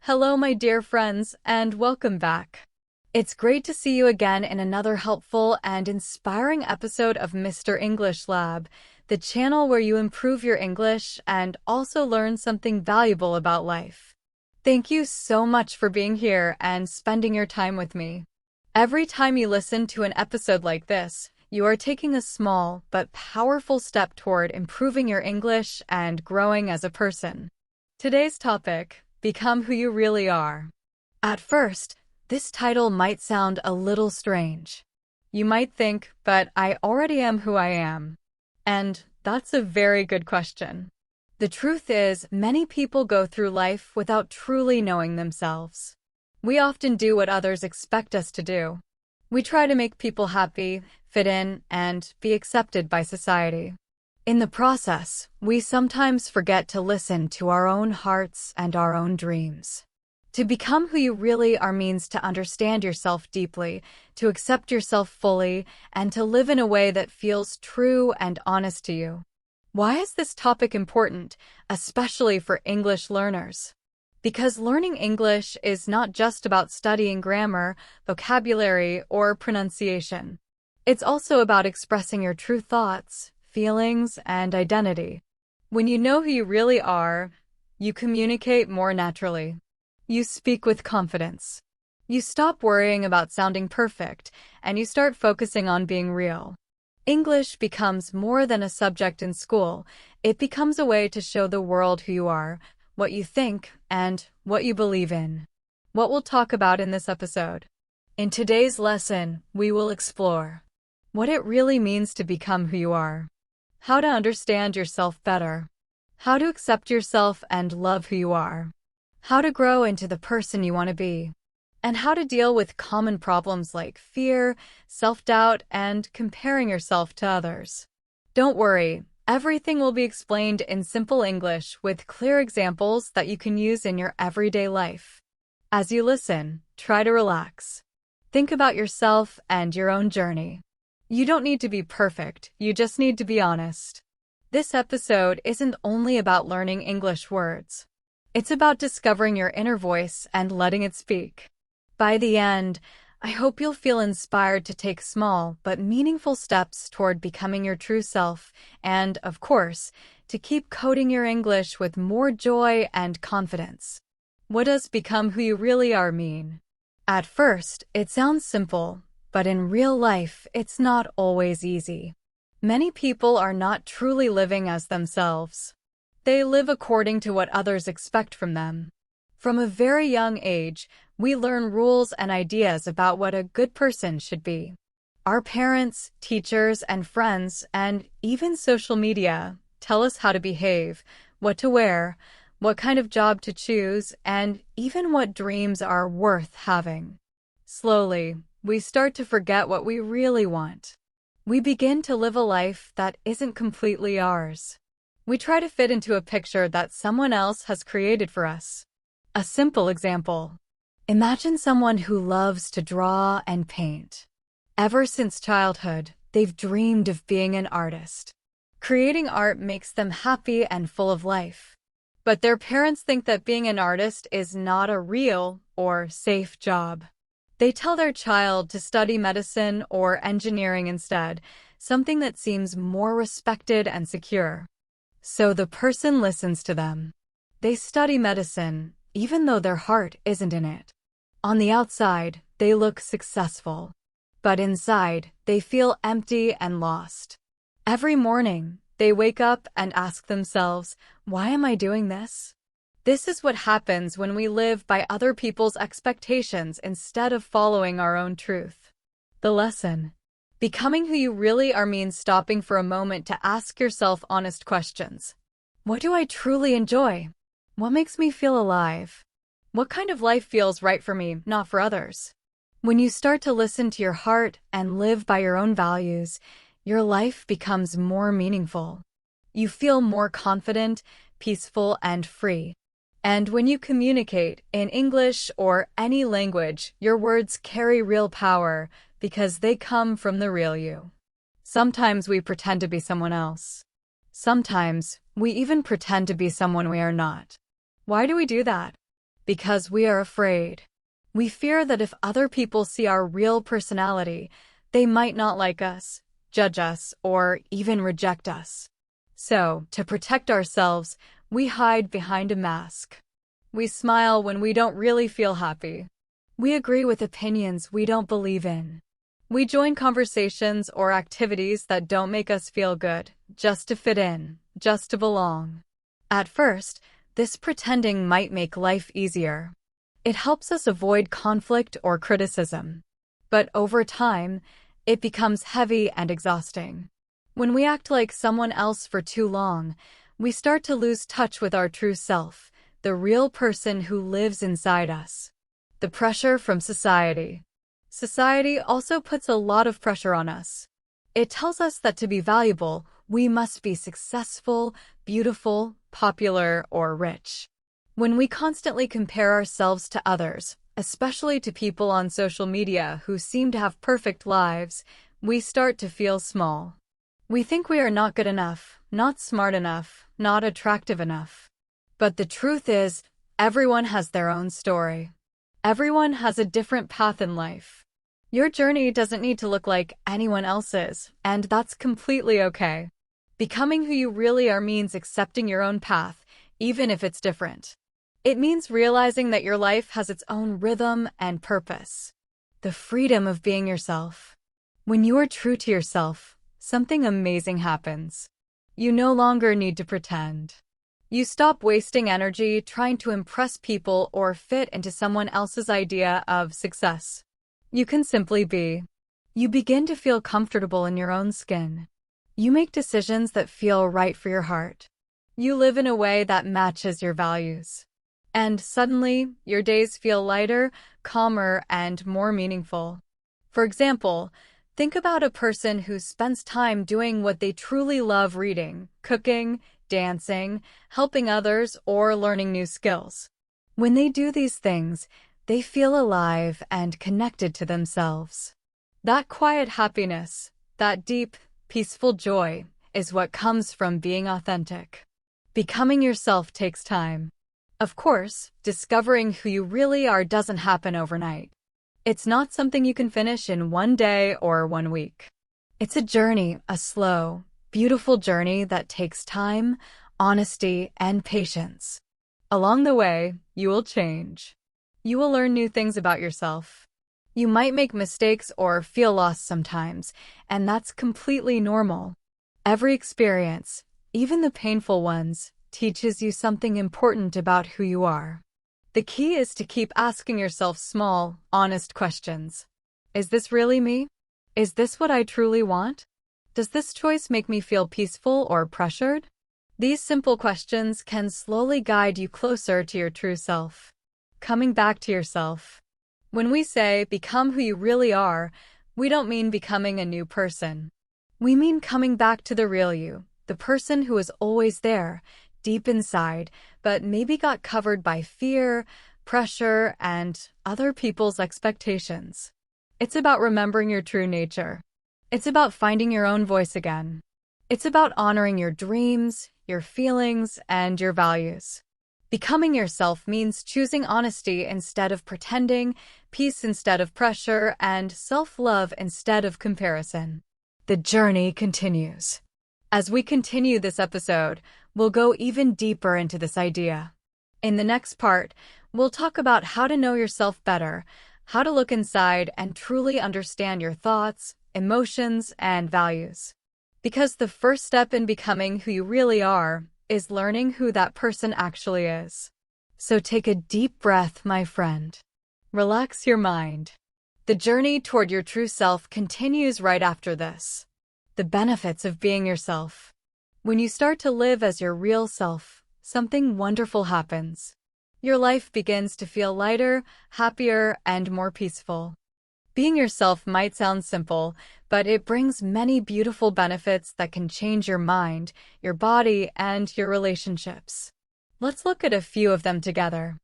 Hello, my dear friends, and welcome back. It's great to see you again in another helpful and inspiring episode of Mr. English Lab, the channel where you improve your English and also learn something valuable about life. Thank you so much for being here and spending your time with me. Every time you listen to an episode like this, you are taking a small but powerful step toward improving your English and growing as a person. Today's topic: Become who you really are. At first, this title might sound a little strange. You might think, but I already am who I am. And that's a very good question. The truth is, many people go through life without truly knowing themselves. We often do what others expect us to do. We try to make people happy, fit in, and be accepted by society. In the process, we sometimes forget to listen to our own hearts and our own dreams. To become who you really are means to understand yourself deeply, to accept yourself fully, and to live in a way that feels true and honest to you. Why is this topic important, especially for English learners? Because learning English is not just about studying grammar, vocabulary, or pronunciation. It's also about expressing your true thoughts, feelings, and identity. When you know who you really are, you communicate more naturally. You speak with confidence. You stop worrying about sounding perfect, and you start focusing on being real. English becomes more than a subject in school. It becomes a way to show the world who you are, what you think, and what you believe in. What we'll talk about in this episode. In today's lesson, we will explore what it really means to become who you are, how to understand yourself better, how to accept yourself and love who you are, how to grow into the person you want to be, and how to deal with common problems like fear, self-doubt, and comparing yourself to others. Don't worry, everything will be explained in simple English with clear examples that you can use in your everyday life. As you listen, try to relax. Think about yourself and your own journey. You don't need to be perfect, you just need to be honest. This episode isn't only about learning English words. It's about discovering your inner voice and letting it speak. By the end, I hope you'll feel inspired to take small but meaningful steps toward becoming your true self and, of course, to keep coding your English with more joy and confidence. What does become who you really are mean? At first, it sounds simple, but in real life, it's not always easy. Many people are not truly living as themselves. They live according to what others expect from them. From a very young age, we learn rules and ideas about what a good person should be. Our parents, teachers, and friends, and even social media, tell us how to behave, what to wear, what kind of job to choose, and even what dreams are worth having. Slowly, we start to forget what we really want. We begin to live a life that isn't completely ours. We try to fit into a picture that someone else has created for us. A simple example. Imagine someone who loves to draw and paint. Ever since childhood, they've dreamed of being an artist. Creating art makes them happy and full of life. But their parents think that being an artist is not a real or safe job. They tell their child to study medicine or engineering instead, something that seems more respected and secure. So the person listens to them. They study medicine, even though their heart isn't in it. On the outside, they look successful. But inside, they feel empty and lost. Every morning, they wake up and ask themselves, "Why am I doing this?" This is what happens when we live by other people's expectations instead of following our own truth. The lesson. Becoming who you really are means stopping for a moment to ask yourself honest questions. What do I truly enjoy? What makes me feel alive? What kind of life feels right for me, not for others? When you start to listen to your heart and live by your own values, your life becomes more meaningful. You feel more confident, peaceful, and free. And when you communicate in English or any language, your words carry real power because they come from the real you. Sometimes we pretend to be someone else. Sometimes we even pretend to be someone we are not. Why do we do that? Because we are afraid. We fear that if other people see our real personality, they might not like us, judge us, or even reject us. So, to protect ourselves, we hide behind a mask. We smile when we don't really feel happy. We agree with opinions we don't believe in. We join conversations or activities that don't make us feel good, just to fit in, just to belong. At first, this pretending might make life easier. It helps us avoid conflict or criticism. But over time, it becomes heavy and exhausting. When we act like someone else for too long, we start to lose touch with our true self, the real person who lives inside us. The pressure from society. Society also puts a lot of pressure on us. It tells us that to be valuable, we must be successful, beautiful, popular, or rich. When we constantly compare ourselves to others, especially to people on social media who seem to have perfect lives, we start to feel small. We think we are not good enough, not smart enough, not attractive enough. But the truth is, everyone has their own story. Everyone has a different path in life. Your journey doesn't need to look like anyone else's, and that's completely okay. Becoming who you really are means accepting your own path, even if it's different. It means realizing that your life has its own rhythm and purpose. The freedom of being yourself. When you are true to yourself, something amazing happens. You no longer need to pretend. You stop wasting energy trying to impress people or fit into someone else's idea of success. You can simply be. You begin to feel comfortable in your own skin. You make decisions that feel right for your heart. You live in a way that matches your values. And suddenly, your days feel lighter, calmer, and more meaningful. For example, think about a person who spends time doing what they truly love: reading, cooking, dancing, helping others, or learning new skills. When they do these things, they feel alive and connected to themselves. That quiet happiness, that deep, peaceful joy, is what comes from being authentic. Becoming yourself takes time. Of course, discovering who you really are doesn't happen overnight. It's not something you can finish in one day or 1 week. It's a journey, a slow, beautiful journey that takes time, honesty, and patience. Along the way, you will change. You will learn new things about yourself. You might make mistakes or feel lost sometimes, and that's completely normal. Every experience, even the painful ones, teaches you something important about who you are. The key is to keep asking yourself small, honest questions. Is this really me? Is this what I truly want? Does this choice make me feel peaceful or pressured? These simple questions can slowly guide you closer to your true self. Coming back to yourself. When we say become who you really are, we don't mean becoming a new person. We mean coming back to the real you, the person who is always there, deep inside, but maybe got covered by fear, pressure, and other people's expectations. It's about remembering your true nature. It's about finding your own voice again. It's about honoring your dreams, your feelings, and your values. Becoming yourself means choosing honesty instead of pretending, peace instead of pressure, and self-love instead of comparison. The journey continues. As we continue this episode, we'll go even deeper into this idea. In the next part, we'll talk about how to know yourself better, how to look inside and truly understand your thoughts, emotions, and values. Because the first step in becoming who you really are is learning who that person actually is. So take a deep breath, my friend. Relax your mind. The journey toward your true self continues right after this. The benefits of being yourself. When you start to live as your real self, something wonderful happens. Your life begins to feel lighter, happier, and more peaceful. Being yourself might sound simple, but it brings many beautiful benefits that can change your mind, your body, and your relationships. Let's look at a few of them together.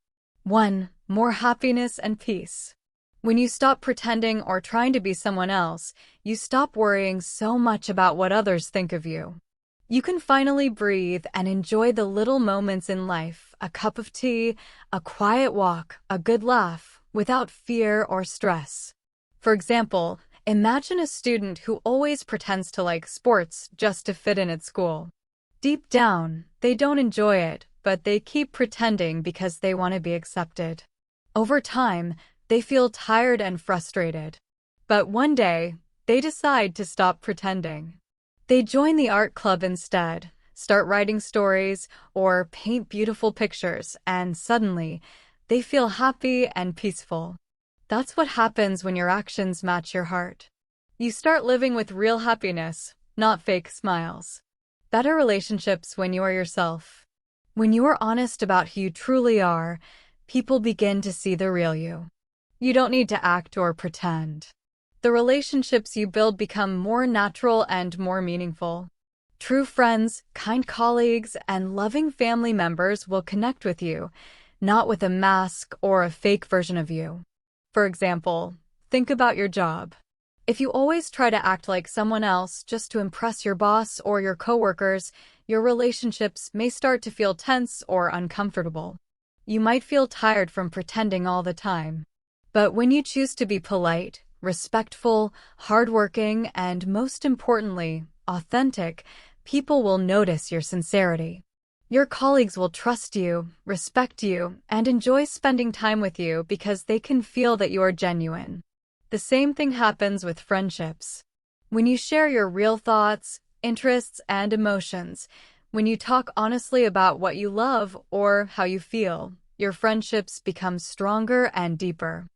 1. More happiness and peace. When you stop pretending or trying to be someone else, you stop worrying so much about what others think of you. You can finally breathe and enjoy the little moments in life, a cup of tea, a quiet walk, a good laugh, without fear or stress. For example, imagine a student who always pretends to like sports just to fit in at school. Deep down, they don't enjoy it, but they keep pretending because they want to be accepted. Over time, they feel tired and frustrated. But one day, they decide to stop pretending. They join the art club instead, start writing stories, or paint beautiful pictures, and suddenly, they feel happy and peaceful. That's what happens when your actions match your heart. You start living with real happiness, not fake smiles. Better relationships when you are yourself. When you are honest about who you truly are, people begin to see the real you. You don't need to act or pretend. The relationships you build become more natural and more meaningful. True friends, kind colleagues, and loving family members will connect with you, not with a mask or a fake version of you. For example, think about your job. If you always try to act like someone else just to impress your boss or your coworkers, your relationships may start to feel tense or uncomfortable. You might feel tired from pretending all the time. But when you choose to be polite, respectful, hardworking, and most importantly, authentic, people will notice your sincerity. Your colleagues will trust you, respect you, and enjoy spending time with you because they can feel that you are genuine. The same thing happens with friendships. When you share your real thoughts, interests, and emotions, when you talk honestly about what you love or how you feel, your friendships become stronger and deeper.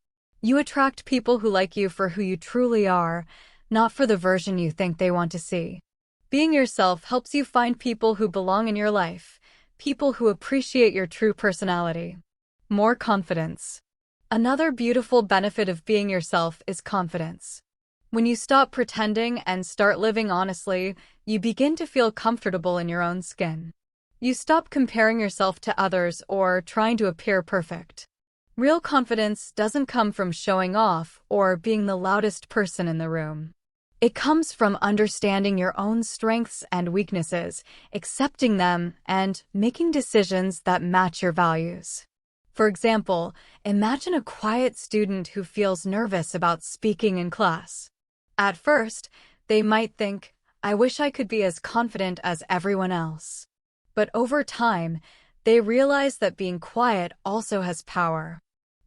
You attract people who like you for who you truly are, not for the version you think they want to see. Being yourself helps you find people who belong in your life, people who appreciate your true personality. More confidence. Another beautiful benefit of being yourself is confidence. When you stop pretending and start living honestly, you begin to feel comfortable in your own skin. You stop comparing yourself to others or trying to appear perfect. Real confidence doesn't come from showing off or being the loudest person in the room. It comes from understanding your own strengths and weaknesses, accepting them, and making decisions that match your values. For example, imagine a quiet student who feels nervous about speaking in class. At first, they might think, I wish I could be as confident as everyone else. But over time, they realize that being quiet also has power.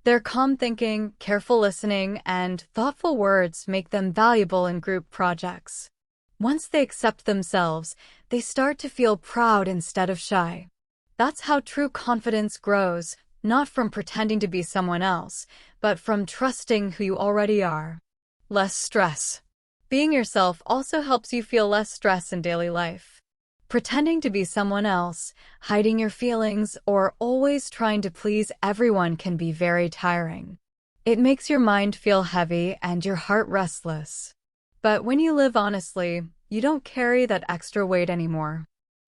Their calm thinking, careful listening, and thoughtful words make them valuable in group projects. Once they accept themselves, they start to feel proud instead of shy. That's how true confidence grows, not from pretending to be someone else, but from trusting who you already are. Less stress. Being yourself also helps you feel less stress in daily life. Pretending to be someone else, hiding your feelings, or always trying to please everyone can be very tiring. It makes your mind feel heavy and your heart restless. But when you live honestly, you don't carry that extra weight anymore.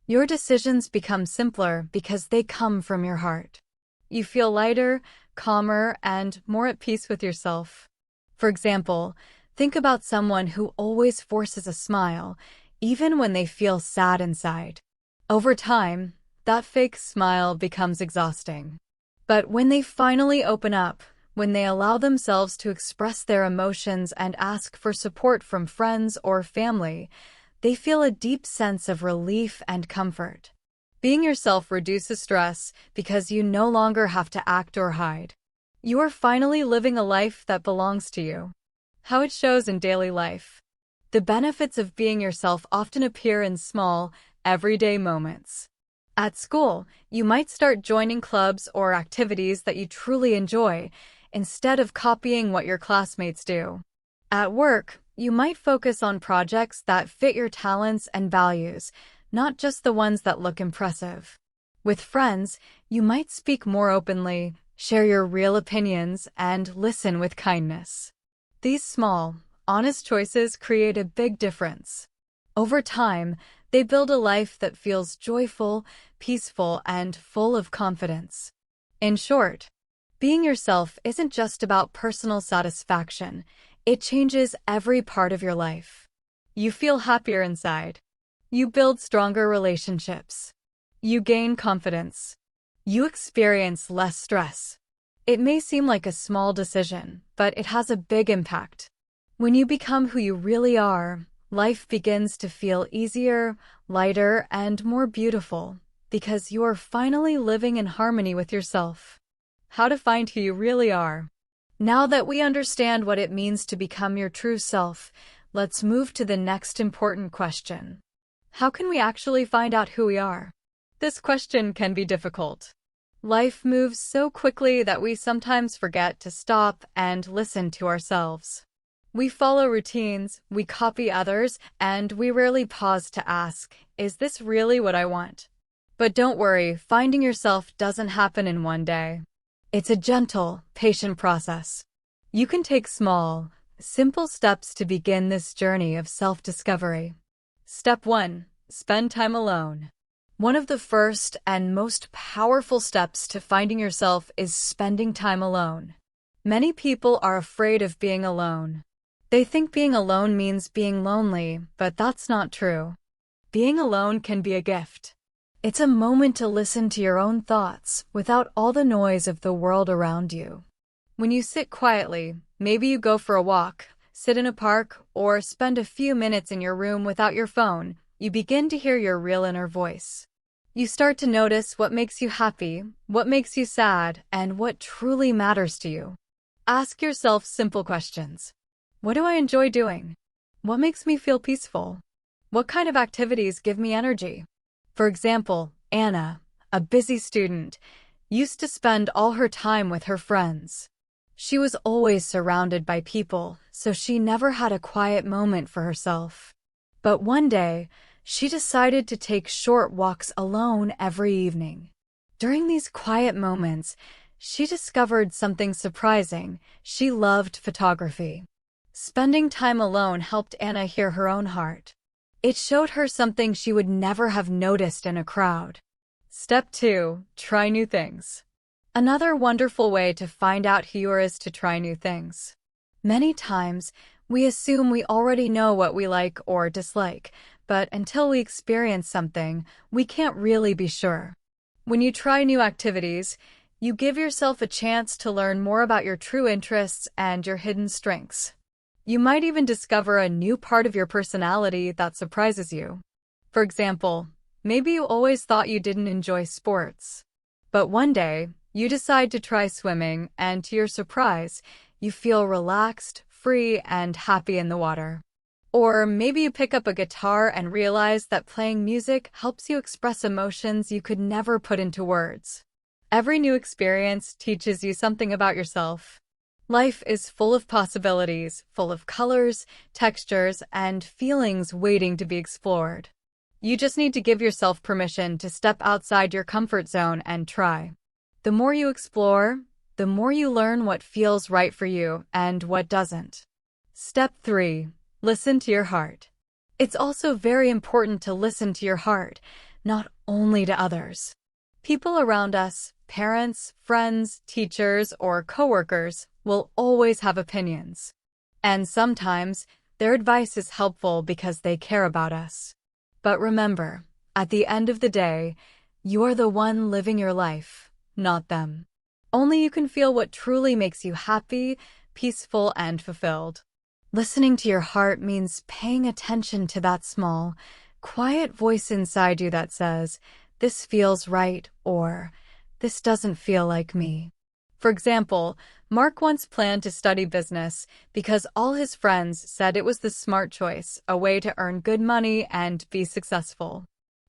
Your decisions become simpler because they come from your heart. You feel lighter, calmer, and more at peace with yourself. For example, think about someone who always forces a smile, even when they feel sad inside. Over time, that fake smile becomes exhausting. But when they finally open up, when they allow themselves to express their emotions and ask for support from friends or family, they feel a deep sense of relief and comfort. Being yourself reduces stress because you no longer have to act or hide. You are finally living a life that belongs to you. How it shows in daily life. The benefits of being yourself often appear in small, everyday moments. At school, you might start joining clubs or activities that you truly enjoy, instead of copying what your classmates do. At work, you might focus on projects that fit your talents and values, not just the ones that look impressive. With friends, you might speak more openly, share your real opinions, and listen with kindness. These small, honest choices create a big difference. Over time, they build a life that feels joyful, peaceful, and full of confidence. In short, being yourself isn't just about personal satisfaction. It changes every part of your life. You feel happier inside. You build stronger relationships. You gain confidence. You experience less stress. It may seem like a small decision, but it has a big impact. When you become who you really are, life begins to feel easier, lighter, and more beautiful, because you are finally living in harmony with yourself. How to find who you really are. Now that we understand what it means to become your true self, let's move to the next important question. How can we actually find out who we are? This question can be difficult. Life moves so quickly that we sometimes forget to stop and listen to ourselves. We follow routines, we copy others, and we rarely pause to ask, is this really what I want? But don't worry, finding yourself doesn't happen in one day. It's a gentle, patient process. You can take small, simple steps to begin this journey of self-discovery. Step 1. Spend time alone. One of the first and most powerful steps to finding yourself is spending time alone. Many people are afraid of being alone. They think being alone means being lonely, but that's not true. Being alone can be a gift. It's a moment to listen to your own thoughts without all the noise of the world around you. When you sit quietly, maybe you go for a walk, sit in a park, or spend a few minutes in your room without your phone, you begin to hear your real inner voice. You start to notice what makes you happy, what makes you sad, and what truly matters to you. Ask yourself simple questions. What do I enjoy doing? What makes me feel peaceful? What kind of activities give me energy? For example, Anna, a busy student, used to spend all her time with her friends. She was always surrounded by people, so she never had a quiet moment for herself. But one day, she decided to take short walks alone every evening. During these quiet moments, she discovered something surprising. She loved photography. Spending time alone helped Anna hear her own heart. It showed her something she would never have noticed in a crowd. Step 2. Try new things. Another wonderful way to find out who you are is to try new things. Many times, we assume we already know what we like or dislike, but until we experience something, we can't really be sure. When you try new activities, you give yourself a chance to learn more about your true interests and your hidden strengths. You might even discover a new part of your personality that surprises you. For example, maybe you always thought you didn't enjoy sports. But one day, you decide to try swimming, and to your surprise, you feel relaxed, free, and happy in the water. Or maybe you pick up a guitar and realize that playing music helps you express emotions you could never put into words. Every new experience teaches you something about yourself. Life is full of possibilities, full of colors, textures, and feelings waiting to be explored. You just need to give yourself permission to step outside your comfort zone and try. The more you explore, the more you learn what feels right for you and what doesn't. Step 3. Listen to your heart. It's also very important to listen to your heart, not only to others. People around us, parents, friends, teachers, or coworkers, will always have opinions. And sometimes, their advice is helpful because they care about us. But remember, at the end of the day, you are the one living your life, not them. Only you can feel what truly makes you happy, peaceful, and fulfilled. Listening to your heart means paying attention to that small, quiet voice inside you that says, "This feels right," or "This doesn't feel like me." For example, Mark once planned to study business because all his friends said it was the smart choice, a way to earn good money and be successful.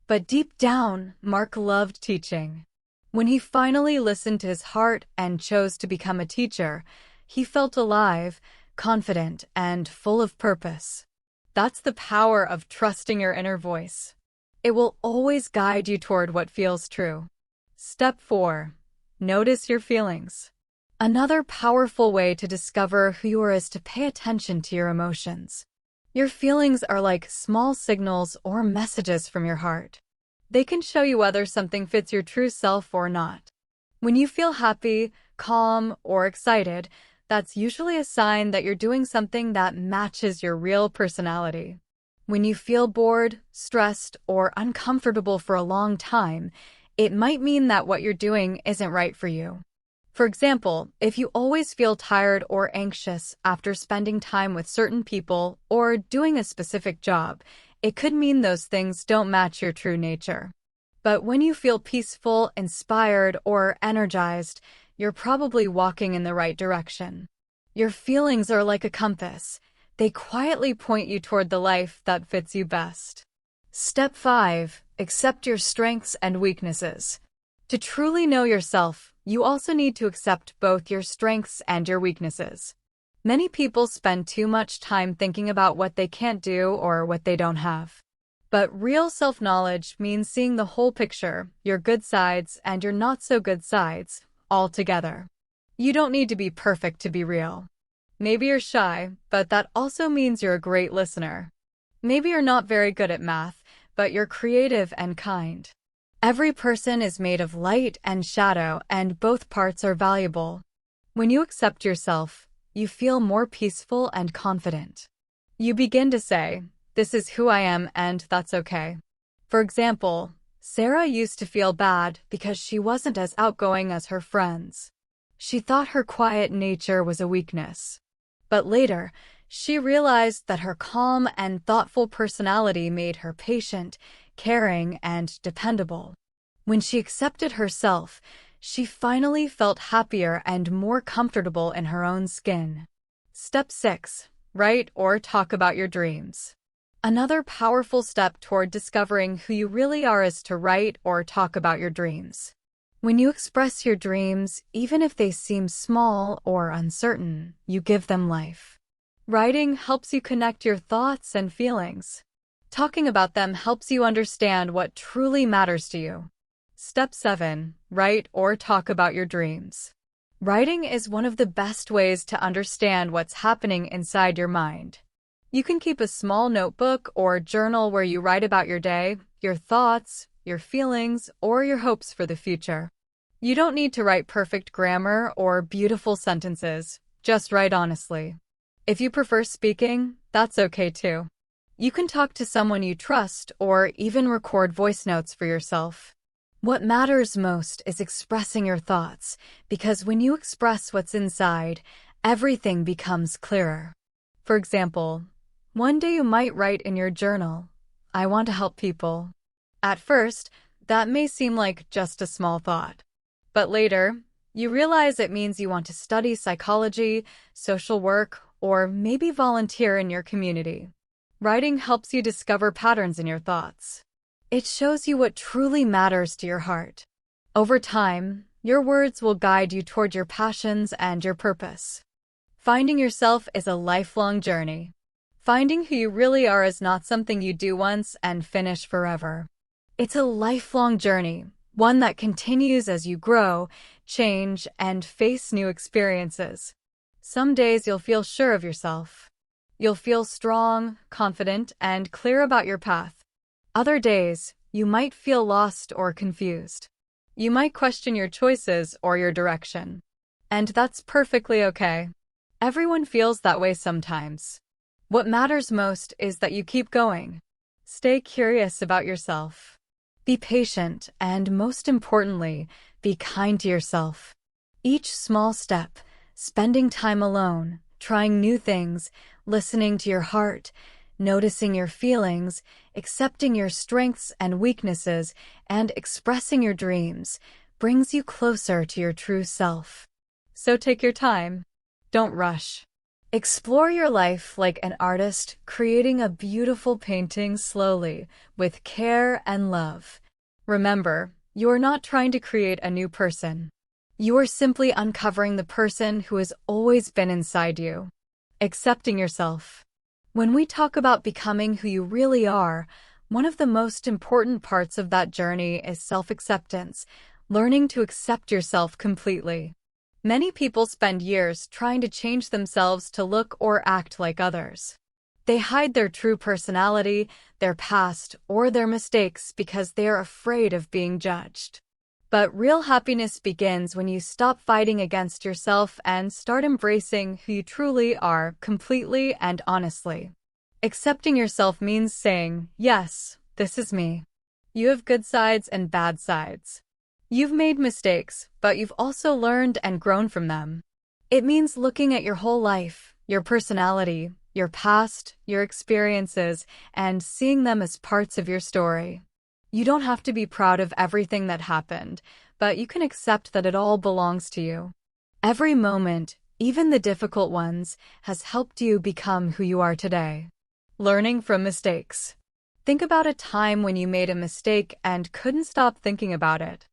But deep down, Mark loved teaching. When he finally listened to his heart and chose to become a teacher, he felt alive, confident, and full of purpose. That's the power of trusting your inner voice. It will always guide you toward what feels true. Step 4. Notice your feelings. Another powerful way to discover who you are is to pay attention to your emotions. Your feelings are like small signals or messages from your heart. They can show you whether something fits your true self or not. When you feel happy, calm, or excited, that's usually a sign that you're doing something that matches your real personality. When you feel bored, stressed, or uncomfortable for a long time, It might mean that what you're doing isn't right for you. For example, if you always feel tired or anxious after spending time with certain people or doing a specific job, it could mean those things don't match your true nature. But when you feel peaceful, inspired, or energized, you're probably walking in the right direction. Your feelings are like a compass. They quietly point you toward the life that fits you best. Step 5. Accept your strengths and weaknesses. To truly know yourself, you also need to accept both your strengths and your weaknesses. Many people spend too much time thinking about what they can't do or what they don't have. But real self-knowledge means seeing the whole picture, your good sides and your not-so-good sides, all together. You don't need to be perfect to be real. Maybe you're shy, but that also means you're a great listener. Maybe you're not very good at math, but you're creative and kind. Every person is made of light and shadow, and both parts are valuable. When you accept yourself, you feel more peaceful and confident. You begin to say, "This is who I am, and that's okay." For example, Sarah used to feel bad because she wasn't as outgoing as her friends. She thought her quiet nature was a weakness. But later, she realized that her calm and thoughtful personality made her patient, caring, and dependable. When she accepted herself, she finally felt happier and more comfortable in her own skin. Step 6. Write or talk about your dreams. Another powerful step toward discovering who you really are is to write or talk about your dreams. When you express your dreams, even if they seem small or uncertain, you give them life. Writing helps you connect your thoughts and feelings. Talking about them helps you understand what truly matters to you. Step 7. Write or talk about your dreams. Writing is one of the best ways to understand what's happening inside your mind. You can keep a small notebook or journal where you write about your day, your thoughts, your feelings, or your hopes for the future. You don't need to write perfect grammar or beautiful sentences, just write honestly. If you prefer speaking, that's okay too. You can talk to someone you trust or even record voice notes for yourself. What matters most is expressing your thoughts, because when you express what's inside, everything becomes clearer. For example, one day you might write in your journal, "I want to help people." At first, that may seem like just a small thought. But later, you realize it means you want to study psychology, social work, or maybe volunteer in your community. Writing helps you discover patterns in your thoughts. It shows you what truly matters to your heart. Over time, your words will guide you toward your passions and your purpose. Finding yourself is a lifelong journey. Finding who you really are is not something you do once and finish forever. It's a lifelong journey, one that continues as you grow, change, and face new experiences. Some days you'll feel sure of yourself. You'll feel strong, confident, and clear about your path. Other days, you might feel lost or confused. You might question your choices or your direction. And that's perfectly okay. Everyone feels that way sometimes. What matters most is that you keep going. Stay curious about yourself. Be patient, and most importantly, be kind to yourself. Each small step, spending time alone, trying new things, listening to your heart, noticing your feelings, accepting your strengths and weaknesses, and expressing your dreams, brings you closer to your true self. So take your time. Don't rush. Explore your life like an artist, creating a beautiful painting slowly, with care and love. Remember, you are not trying to create a new person. You are simply uncovering the person who has always been inside you. Accepting yourself. When we talk about becoming who you really are, one of the most important parts of that journey is self-acceptance, learning to accept yourself completely. Many people spend years trying to change themselves to look or act like others. They hide their true personality, their past, or their mistakes because they are afraid of being judged. But real happiness begins when you stop fighting against yourself and start embracing who you truly are, completely and honestly. Accepting yourself means saying, "Yes, this is me." You have good sides and bad sides. You've made mistakes, but you've also learned and grown from them. It means looking at your whole life, your personality, your past, your experiences, and seeing them as parts of your story. You don't have to be proud of everything that happened, but you can accept that it all belongs to you. Every moment, even the difficult ones, has helped you become who you are today. Learning from mistakes. Think about a time when you made a mistake and couldn't stop thinking about it.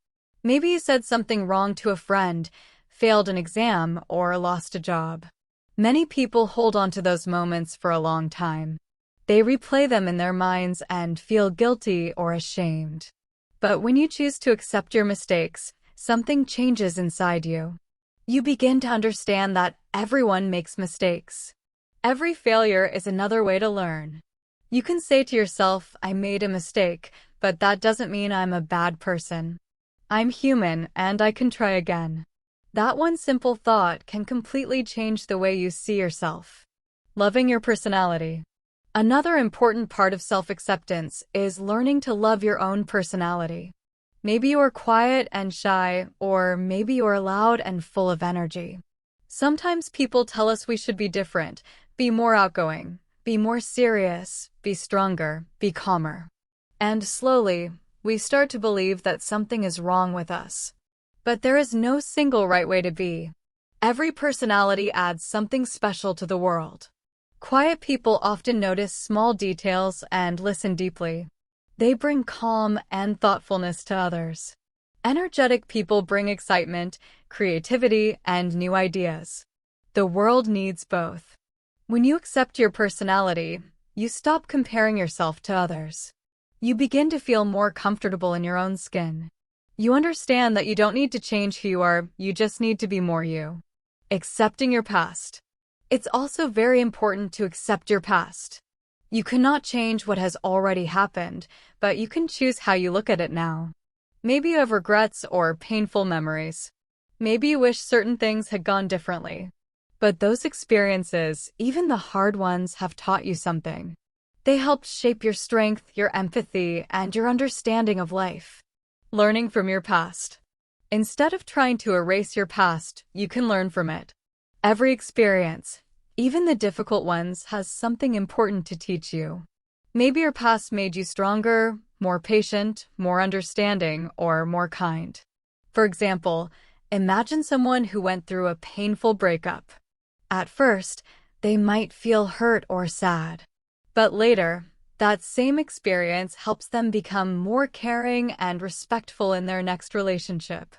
Maybe you said something wrong to a friend, failed an exam, or lost a job. Many people hold on to those moments for a long time. They replay them in their minds and feel guilty or ashamed. But when you choose to accept your mistakes, something changes inside you. You begin to understand that everyone makes mistakes. Every failure is another way to learn. You can say to yourself, I made a mistake, but that doesn't mean I'm a bad person. I'm human and I can try again. That one simple thought can completely change the way you see yourself. Loving your personality. Another important part of self-acceptance is learning to love your own personality. Maybe you're quiet and shy, or maybe you're loud and full of energy. Sometimes people tell us we should be different, be more outgoing, be more serious, be stronger, be calmer. And slowly, we start to believe that something is wrong with us. But there is no single right way to be. Every personality adds something special to the world. Quiet people often notice small details and listen deeply. They bring calm and thoughtfulness to others. Energetic people bring excitement, creativity, and new ideas. The world needs both. When you accept your personality, you stop comparing yourself to others. You begin to feel more comfortable in your own skin. You understand that you don't need to change who you are, you just need to be more you. Accepting your past. It's also very important to accept your past. You cannot change what has already happened, but you can choose how you look at it now. Maybe you have regrets or painful memories. Maybe you wish certain things had gone differently. But those experiences, even the hard ones, have taught you something. They helped shape your strength, your empathy, and your understanding of life. Learning from your past. Instead of trying to erase your past, you can learn from it. Every experience, even the difficult ones, has something important to teach you. Maybe your past made you stronger, more patient, more understanding, or more kind. For example, imagine someone who went through a painful breakup. At first, they might feel hurt or sad. But later, that same experience helps them become more caring and respectful in their next relationship.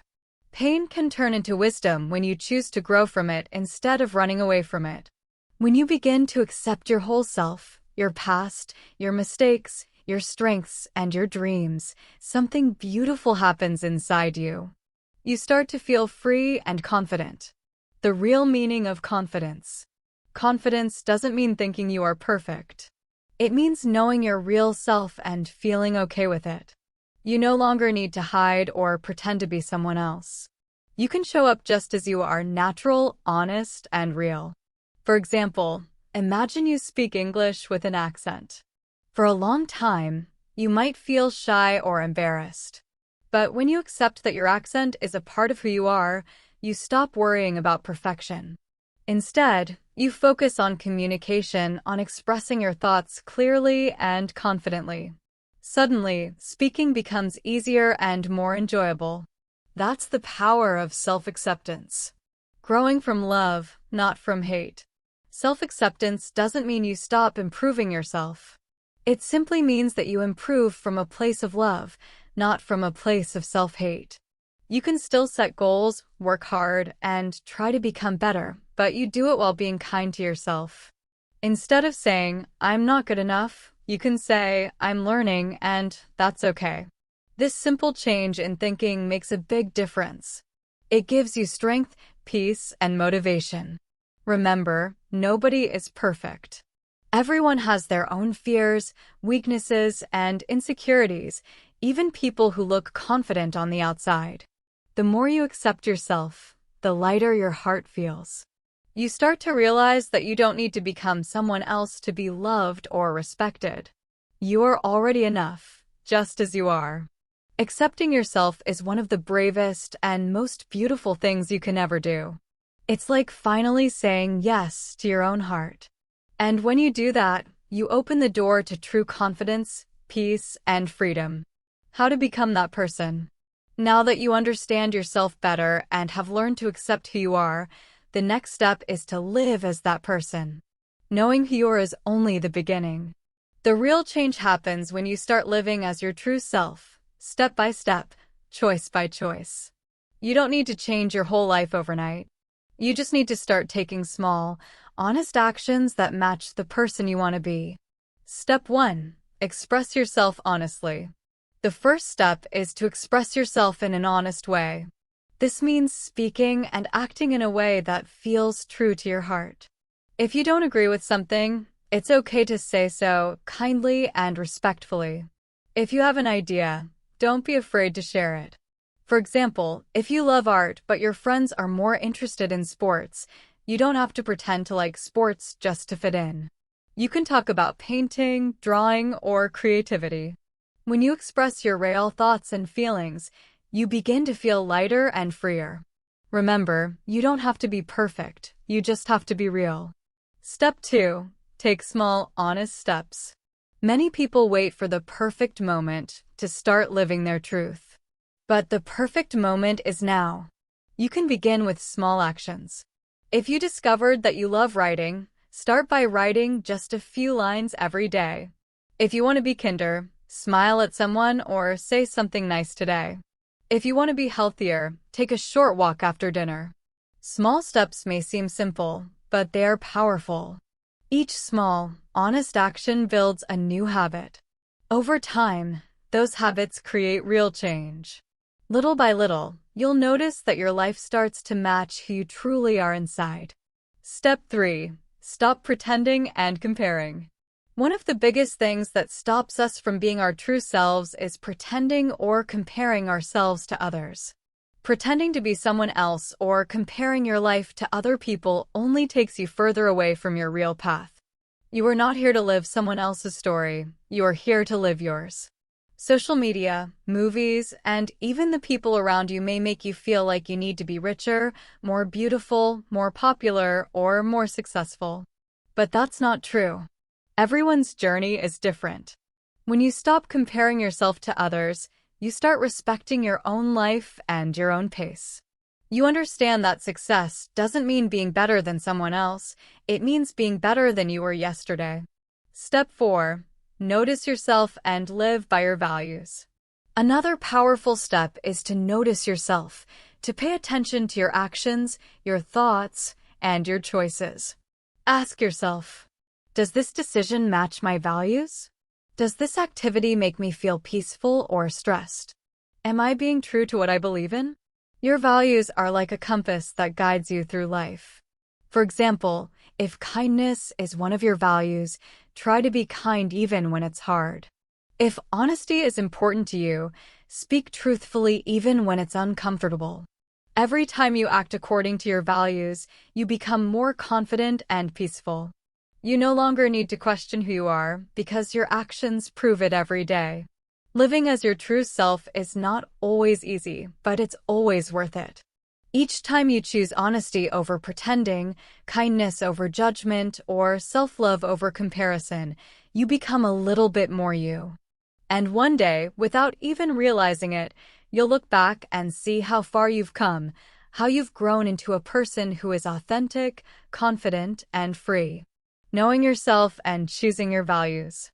Pain can turn into wisdom when you choose to grow from it instead of running away from it. When you begin to accept your whole self, your past, your mistakes, your strengths, and your dreams, something beautiful happens inside you. You start to feel free and confident. The real meaning of confidence. Confidence doesn't mean thinking you are perfect. It means knowing your real self and feeling okay with it. You no longer need to hide or pretend to be someone else. You can show up just as you are, natural, honest, and real. For example, imagine you speak English with an accent. For a long time, you might feel shy or embarrassed. But when you accept that your accent is a part of who you are, you stop worrying about perfection. Instead, you focus on communication, on expressing your thoughts clearly and confidently. Suddenly, speaking becomes easier and more enjoyable. That's the power of self-acceptance. Growing from love, not from hate. Self-acceptance doesn't mean you stop improving yourself. It simply means that you improve from a place of love, not from a place of self-hate. You can still set goals, work hard, and try to become better, but you do it while being kind to yourself. Instead of saying, I'm not good enough, you can say, I'm learning, and that's okay. This simple change in thinking makes a big difference. It gives you strength, peace, and motivation. Remember, nobody is perfect. Everyone has their own fears, weaknesses, and insecurities, even people who look confident on the outside. The more you accept yourself, the lighter your heart feels. You start to realize that you don't need to become someone else to be loved or respected. You are already enough, just as you are. Accepting yourself is one of the bravest and most beautiful things you can ever do. It's like finally saying yes to your own heart. And when you do that, you open the door to true confidence, peace, and freedom. How to become that person? Now that you understand yourself better and have learned to accept who you are, the next step is to live as that person. Knowing who you are is only the beginning. The real change happens when you start living as your true self, step by step, choice by choice. You don't need to change your whole life overnight. You just need to start taking small, honest actions that match the person you want to be. Step 1. Express yourself honestly. The first step is to express yourself in an honest way. This means speaking and acting in a way that feels true to your heart. If you don't agree with something, it's okay to say so kindly and respectfully. If you have an idea, don't be afraid to share it. For example, if you love art but your friends are more interested in sports, you don't have to pretend to like sports just to fit in. You can talk about painting, drawing, or creativity. When you express your real thoughts and feelings, you begin to feel lighter and freer. Remember, you don't have to be perfect, you just have to be real. Step 2. Take small, honest steps. Many people wait for the perfect moment to start living their truth. But the perfect moment is now. You can begin with small actions. If you discovered that you love writing, start by writing just a few lines every day. If you want to be kinder, smile at someone or say something nice today. If you want to be healthier, take a short walk after dinner. Small steps may seem simple, but they are powerful. Each small, honest action builds a new habit. Over time, those habits create real change. Little by little, you'll notice that your life starts to match who you truly are inside. Step 3. Stop pretending and comparing. One of the biggest things that stops us from being our true selves is pretending or comparing ourselves to others. Pretending to be someone else or comparing your life to other people only takes you further away from your real path. You are not here to live someone else's story, you are here to live yours. Social media, movies, and even the people around you may make you feel like you need to be richer, more beautiful, more popular, or more successful. But that's not true. Everyone's journey is different. When you stop comparing yourself to others, you start respecting your own life and your own pace. You understand that success doesn't mean being better than someone else, it means being better than you were yesterday. Step 4. Notice yourself and live by your values. Another powerful step is to notice yourself, to pay attention to your actions, your thoughts, and your choices. Ask yourself, does this decision match my values? Does this activity make me feel peaceful or stressed? Am I being true to what I believe in? Your values are like a compass that guides you through life. For example, if kindness is one of your values, try to be kind even when it's hard. If honesty is important to you, speak truthfully even when it's uncomfortable. Every time you act according to your values, you become more confident and peaceful. You no longer need to question who you are because your actions prove it every day. Living as your true self is not always easy, but it's always worth it. Each time you choose honesty over pretending, kindness over judgment, or self-love over comparison, you become a little bit more you. And one day, without even realizing it, you'll look back and see how far you've come, how you've grown into a person who is authentic, confident, and free. Knowing yourself and choosing your values.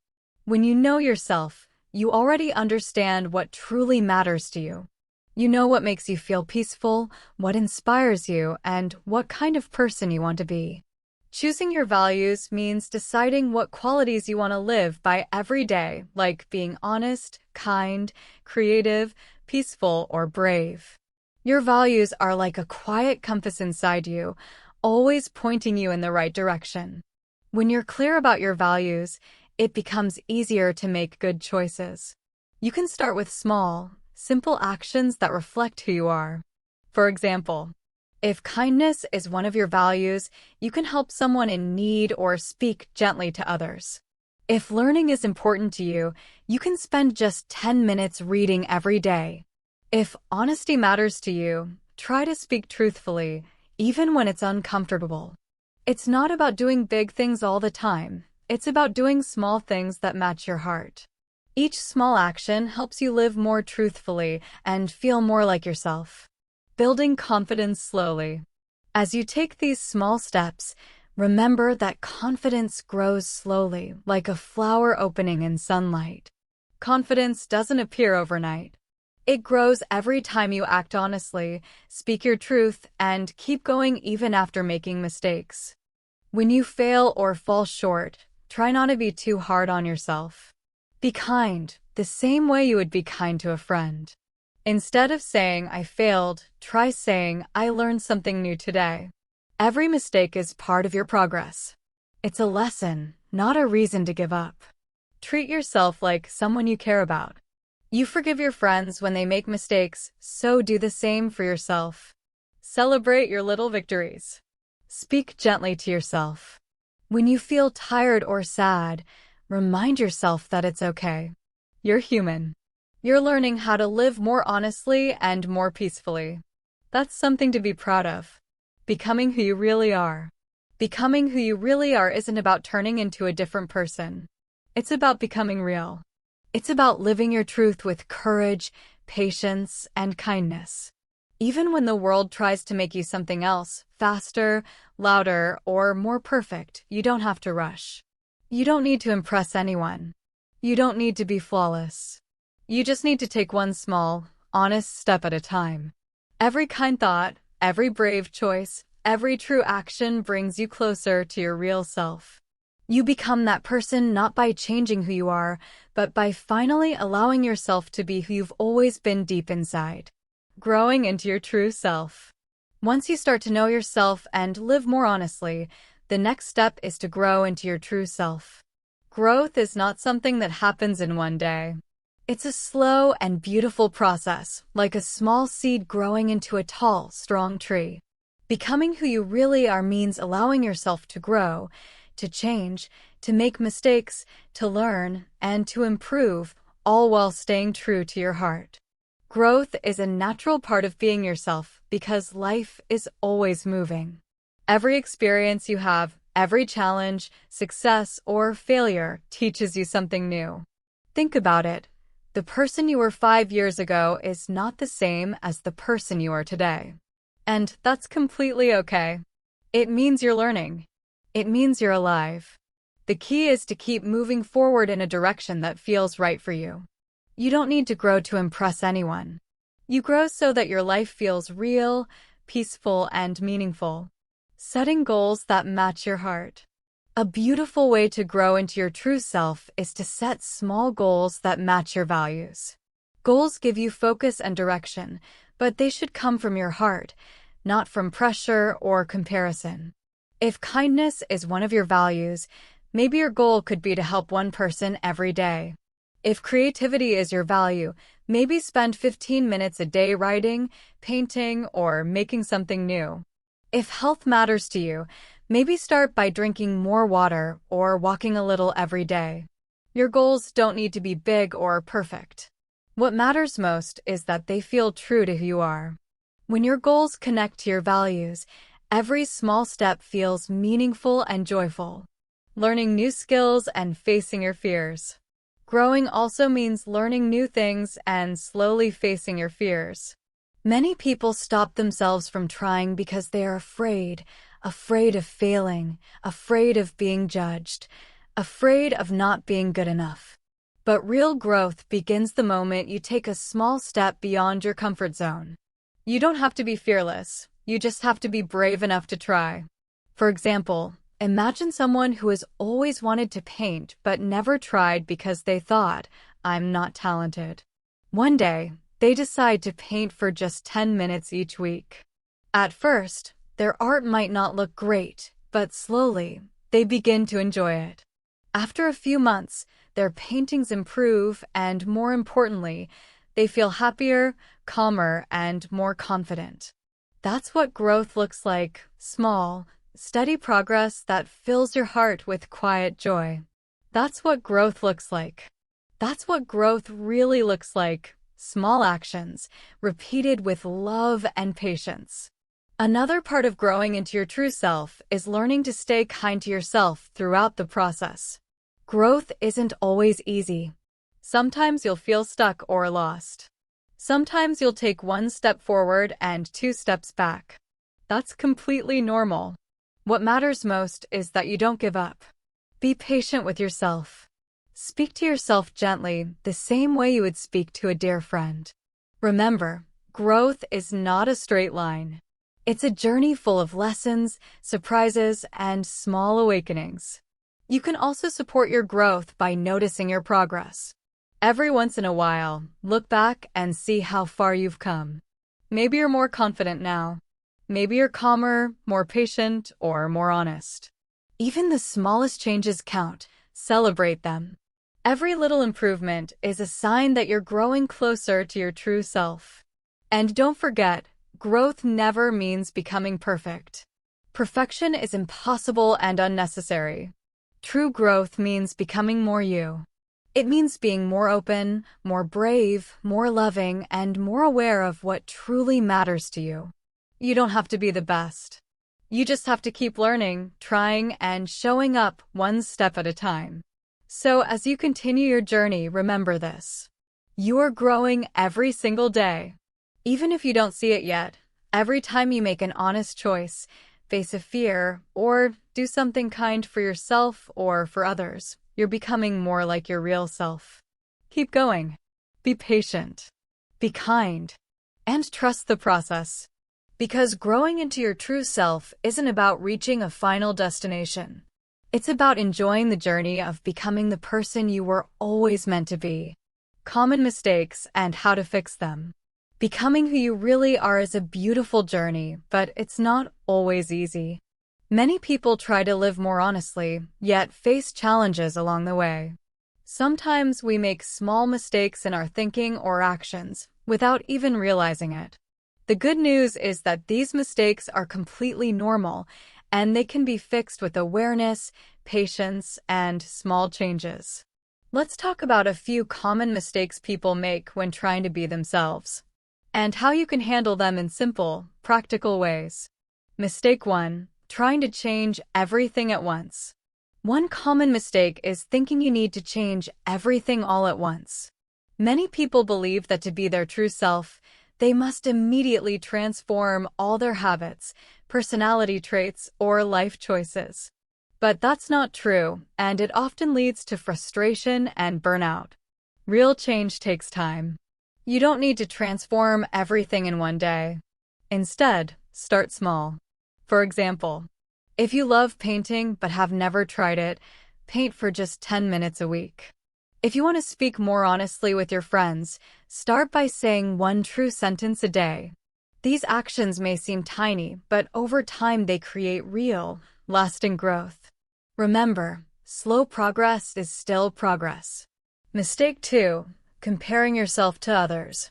When you know yourself, you already understand what truly matters to you. You know what makes you feel peaceful, what inspires you, and what kind of person you want to be. Choosing your values means deciding what qualities you want to live by every day, like being honest, kind, creative, peaceful, or brave. Your values are like a quiet compass inside you, always pointing you in the right direction. When you're clear about your values, it becomes easier to make good choices. You can start with small, simple actions that reflect who you are. For example, if kindness is one of your values, you can help someone in need or speak gently to others. If learning is important to you, you can spend just 10 minutes reading every day. If honesty matters to you, try to speak truthfully, even when it's uncomfortable. It's not about doing big things all the time. It's about doing small things that match your heart. Each small action helps you live more truthfully and feel more like yourself. Building confidence slowly. As you take these small steps, remember that confidence grows slowly, like a flower opening in sunlight. Confidence doesn't appear overnight. It grows every time you act honestly, speak your truth, and keep going even after making mistakes. When you fail or fall short, try not to be too hard on yourself. Be kind, the same way you would be kind to a friend. Instead of saying, "I failed," try saying, "I learned something new today." Every mistake is part of your progress. It's a lesson, not a reason to give up. Treat yourself like someone you care about. You forgive your friends when they make mistakes, so do the same for yourself. Celebrate your little victories. Speak gently to yourself. When you feel tired or sad, remind yourself that it's okay. You're human. You're learning how to live more honestly and more peacefully. That's something to be proud of. Becoming who you really are. Becoming who you really are isn't about turning into a different person. It's about becoming real. It's about living your truth with courage, patience, and kindness. Even when the world tries to make you something else, faster, louder, or more perfect, you don't have to rush. You don't need to impress anyone. You don't need to be flawless. You just need to take one small, honest step at a time. Every kind thought, every brave choice, every true action brings you closer to your real self. You become that person not by changing who you are, but by finally allowing yourself to be who you've always been deep inside. Growing into your true self. Once you start to know yourself and live more honestly, the next step is to grow into your true self. Growth is not something that happens in one day. It's a slow and beautiful process, like a small seed growing into a tall, strong tree. Becoming who you really are means allowing yourself to grow, to change, to make mistakes, to learn, and to improve, all while staying true to your heart. Growth is a natural part of being yourself because life is always moving. Every experience you have, every challenge, success, or failure teaches you something new. Think about it. The person you were 5 years ago is not the same as the person you are today. And that's completely okay. It means you're learning. It means you're alive. The key is to keep moving forward in a direction that feels right for you. You don't need to grow to impress anyone. You grow so that your life feels real, peaceful, and meaningful. Setting goals that match your heart. A beautiful way to grow into your true self is to set small goals that match your values. Goals give you focus and direction, but they should come from your heart, not from pressure or comparison. If kindness is one of your values, maybe your goal could be to help one person every day. If creativity is your value, maybe spend 15 minutes a day writing, painting, or making something new. If health matters to you, maybe start by drinking more water or walking a little every day. Your goals don't need to be big or perfect. What matters most is that they feel true to who you are. When your goals connect to your values, every small step feels meaningful and joyful. Learning new skills and facing your fears. Growing also means learning new things and slowly facing your fears. Many people stop themselves from trying because they are afraid of failing, afraid of being judged, afraid of not being good enough. But real growth begins the moment you take a small step beyond your comfort zone. You don't have to be fearless, you just have to be brave enough to try. For example, imagine someone who has always wanted to paint but never tried because they thought, "I'm not talented." One day, they decide to paint for just 10 minutes each week. At first, their art might not look great, but slowly, they begin to enjoy it. After a few months, their paintings improve and, more importantly, they feel happier, calmer, and more confident. That's what growth looks like: small, steady progress that fills your heart with quiet joy. That's what growth looks like. That's what growth really looks like. Small actions, repeated with love and patience. Another part of growing into your true self is learning to stay kind to yourself throughout the process. Growth isn't always easy. Sometimes you'll feel stuck or lost. Sometimes you'll take one step forward and two steps back. That's completely normal. What matters most is that you don't give up. Be patient with yourself. Speak to yourself gently, the same way you would speak to a dear friend. Remember, growth is not a straight line. It's a journey full of lessons, surprises, and small awakenings. You can also support your growth by noticing your progress. Every once in a while, look back and see how far you've come. Maybe you're more confident now. Maybe you're calmer, more patient, or more honest. Even the smallest changes count. Celebrate them. Every little improvement is a sign that you're growing closer to your true self. And don't forget, growth never means becoming perfect. Perfection is impossible and unnecessary. True growth means becoming more you. It means being more open, more brave, more loving, and more aware of what truly matters to you. You don't have to be the best. You just have to keep learning, trying, and showing up one step at a time. So as you continue your journey, remember this. You are growing every single day. Even if you don't see it yet, every time you make an honest choice, face a fear, or do something kind for yourself or for others, you're becoming more like your real self. Keep going. Be patient. Be kind. And trust the process. Because growing into your true self isn't about reaching a final destination. It's about enjoying the journey of becoming the person you were always meant to be. Common mistakes and how to fix them. Becoming who you really are is a beautiful journey, but it's not always easy. Many people try to live more honestly, yet face challenges along the way. Sometimes we make small mistakes in our thinking or actions without even realizing it. The good news is that these mistakes are completely normal, and they can be fixed with awareness, patience, and small changes. Let's talk about a few common mistakes people make when trying to be themselves, and how you can handle them in simple, practical ways. Mistake 1. Trying to change everything at once. One common mistake is thinking you need to change everything all at once. Many people believe that to be their true self, they must immediately transform all their habits, personality traits, or life choices. But that's not true, and it often leads to frustration and burnout. Real change takes time. You don't need to transform everything in one day. Instead, start small. For example, if you love painting but have never tried it, paint for just 10 minutes a week. If you want to speak more honestly with your friends, start by saying one true sentence a day. These actions may seem tiny, but over time they create real, lasting growth. Remember, slow progress is still progress. Mistake 2. Comparing yourself to others.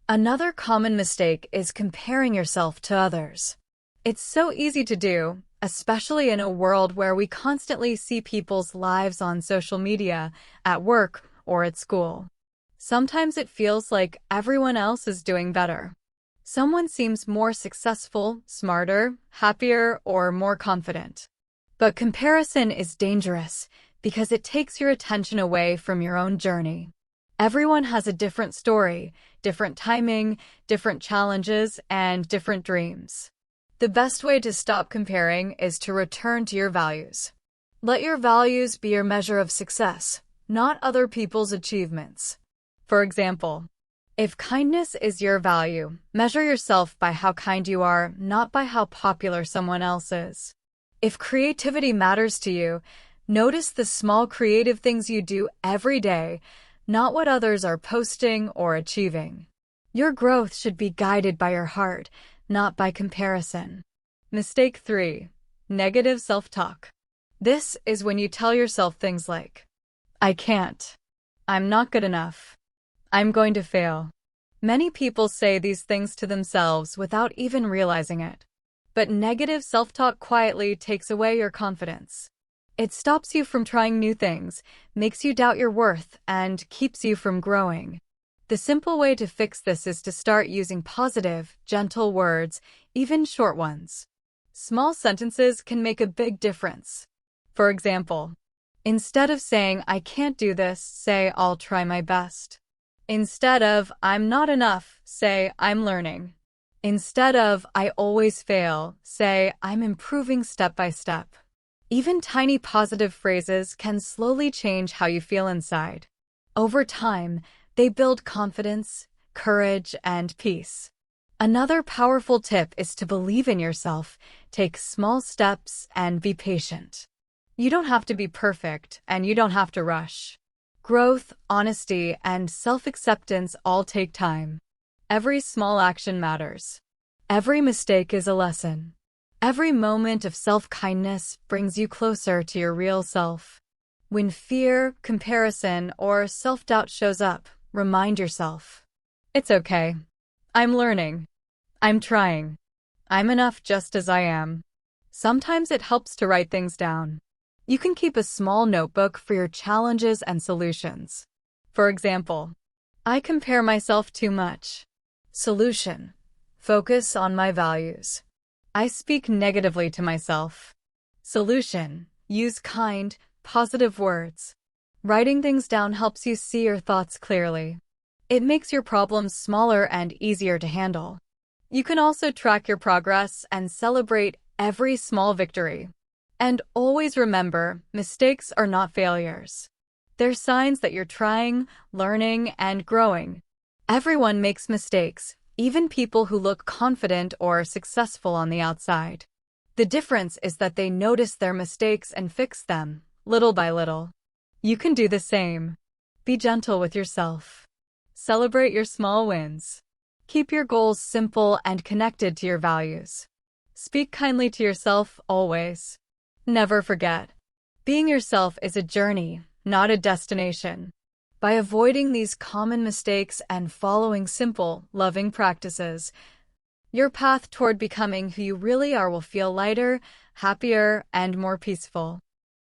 Another common mistake is comparing yourself to others. It's so easy to do, especially in a world where we constantly see people's lives on social media, at work, or at school. Sometimes it feels like everyone else is doing better. Someone seems more successful, smarter, happier, or more confident. But comparison is dangerous because it takes your attention away from your own journey. Everyone has a different story, different timing, different challenges, and different dreams. The best way to stop comparing is to return to your values. Let your values be your measure of success, not other people's achievements. For example, if kindness is your value, measure yourself by how kind you are, not by how popular someone else is. If creativity matters to you, notice the small creative things you do every day, not what others are posting or achieving. Your growth should be guided by your heart, not by comparison. Mistake 3. Negative self-talk. This is when you tell yourself things like, I can't. I'm not good enough. I'm going to fail. Many people say these things to themselves without even realizing it. But negative self-talk quietly takes away your confidence. It stops you from trying new things, makes you doubt your worth, and keeps you from growing. The simple way to fix this is to start using positive, gentle words, even short ones. Small sentences can make a big difference. For example, instead of saying, "I can't do this," say, "I'll try my best." Instead of, "I'm not enough," say, "I'm learning." Instead of, "I always fail," say, "I'm improving step by step." Even tiny positive phrases can slowly change how you feel inside. Over time, they build confidence, courage, and peace. Another powerful tip is to believe in yourself, take small steps, and be patient. You don't have to be perfect, and you don't have to rush. Growth, honesty, and self-acceptance all take time. Every small action matters. Every mistake is a lesson. Every moment of self-kindness brings you closer to your real self. When fear, comparison, or self-doubt shows up, remind yourself, "It's okay. I'm learning. I'm trying. I'm enough just as I am." Sometimes it helps to write things down. You can keep a small notebook for your challenges and solutions. For example, "I compare myself too much." Solution: focus on my values. "I speak negatively to myself." Solution: use kind, positive words. Writing things down helps you see your thoughts clearly. It makes your problems smaller and easier to handle. You can also track your progress and celebrate every small victory. And always remember, mistakes are not failures. They're signs that you're trying, learning, and growing. Everyone makes mistakes, even people who look confident or successful on the outside. The difference is that they notice their mistakes and fix them, little by little. You can do the same. Be gentle with yourself. Celebrate your small wins. Keep your goals simple and connected to your values. Speak kindly to yourself always. Never forget, being yourself is a journey, not a destination. By avoiding these common mistakes and following simple, loving practices, your path toward becoming who you really are will feel lighter, happier, and more peaceful.